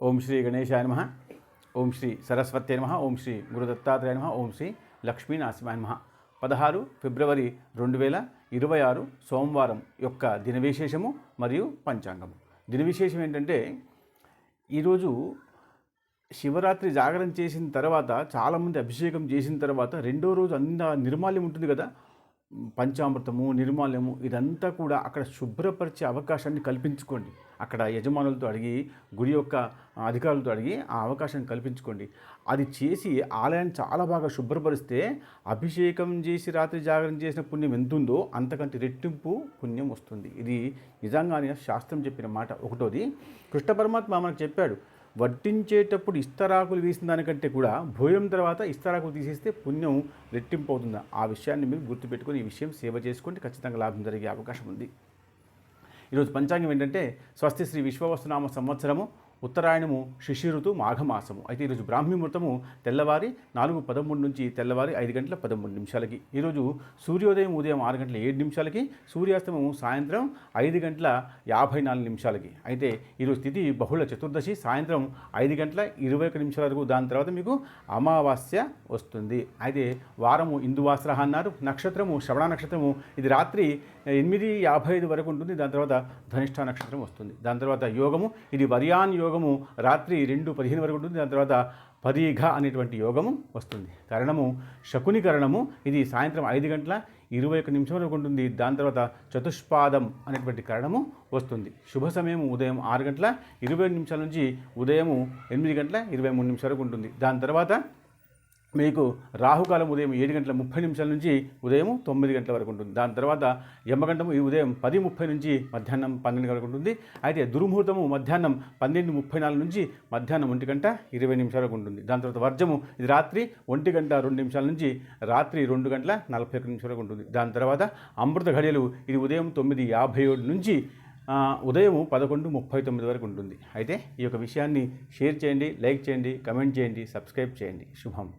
ఓం శ్రీ గణేశాయ నమః. ఓం శ్రీ సరస్వత్యై నమః. ఓం శ్రీ గురుదత్తాత్రేయ నమః. ఓం శ్రీ లక్ష్మీనరసింహాయ నమః. 16 ఫిబ్రవరి 2026 సోమవారం యొక్క దిన విశేషము మరియు పంచాంగము. దిన విశేషం ఏంటంటే, ఈరోజు శివరాత్రి జాగరణ చేసిన తర్వాత చాలామంది అభిషేకం చేసిన తర్వాత రెండో రోజు అంత నిర్మాల్యం ఉంటుంది కదా, పంచామృతము నిర్మాల్యము ఇదంతా కూడా అక్కడ శుభ్రపరిచే అవకాశాన్ని కల్పించుకోండి. అక్కడ యజమానులతో అడిగి, గుడి యొక్క అధికారులతో అడిగి ఆ అవకాశాన్ని కల్పించుకోండి. అది చేసి ఆలయాన్ని చాలా బాగా శుభ్రపరిస్తే అభిషేకం చేసి రాత్రి జాగరణ చేసిన పుణ్యం ఎంతుందో అంతకంటే రెట్టింపు పుణ్యం వస్తుంది. ఇది నిజంగానే శాస్త్రం చెప్పిన మాట. ఒకటోది, కృష్ణ పరమాత్మ మనకు చెప్పాడు, వడ్డించేటప్పుడు ఇస్తరాకులు వేసిన దానికంటే కూడా భోజనం తర్వాత ఇస్తరాకులు తీసేస్తే పుణ్యం రెట్టింపు అవుతుంది. ఆ విషయాన్ని మీరు గుర్తుపెట్టుకొని ఈ విషయం సేవ చేసుకోండి, ఖచ్చితంగా లాభం జరిగే అవకాశం ఉంది. ఈరోజు పంచాంగం ఏంటంటే, స్వస్తి శ్రీ విశ్వవస్తునామ సంవత్సరము, ఉత్తరాయణము, శిశిరుతు, మాఘమాసము. అయితే ఈరోజు బ్రాహ్మీ ముహూర్తము తెల్లవారి 4:13 నుంచి తెల్లవారి 5:13. ఈరోజు సూర్యోదయం ఉదయం 6:07, సూర్యాస్తమము సాయంత్రం 5:54. అయితే ఈరోజు తిథి బహుళ చతుర్దశి, సాయంత్రం 5:21 వరకు. దాని తర్వాత మీకు అమావాస్య వస్తుంది. అయితే వారము ఇందువాసర అన్నారు. నక్షత్రము శ్రవణ నక్షత్రము, ఇది రాత్రి 8:55 వరకు ఉంటుంది. దాని తర్వాత ధనిష్ఠ నక్షత్రం వస్తుంది. దాని తర్వాత యోగము, ఇది వర్యాన్ యోగము, రాత్రి 2:15 వరకు ఉంటుంది. దాని తర్వాత పరీఘ అనేటువంటి యోగము వస్తుంది. కరణము శకుని కరణము, ఇది సాయంత్రం 5:21 వరకు ఉంటుంది. దాని తర్వాత చతుష్పాదం అనేటువంటి కరణము వస్తుంది. శుభ సమయం ఉదయం 6:27 నుంచి ఉదయం 8:23 వరకు ఉంటుంది. దాని తర్వాత మీకు రాహుకాలం ఉదయం 7:30 నుంచి ఉదయం 9 వరకు ఉంటుంది. దాని తర్వాత యమగంటము ఈ ఉదయం 10:30 నుంచి మధ్యాహ్నం 12 వరకు ఉంటుంది. అయితే దుర్ముహూర్తము మధ్యాహ్నం 12:34 నుంచి మధ్యాహ్నం 1:20 వరకు ఉంటుంది. దాని తర్వాత వర్జము, ఇది రాత్రి 1:02 నుంచి రాత్రి 2:41 వరకు ఉంటుంది. దాని తర్వాత అమృత ఘడియలు, ఇది ఉదయం 9:57 నుంచి ఉదయం 11:39 వరకు ఉంటుంది. అయితే ఈ యొక్క విషయాన్ని షేర్ చేయండి, లైక్ చేయండి, కమెంట్ చేయండి, సబ్స్క్రైబ్ చేయండి. శుభం.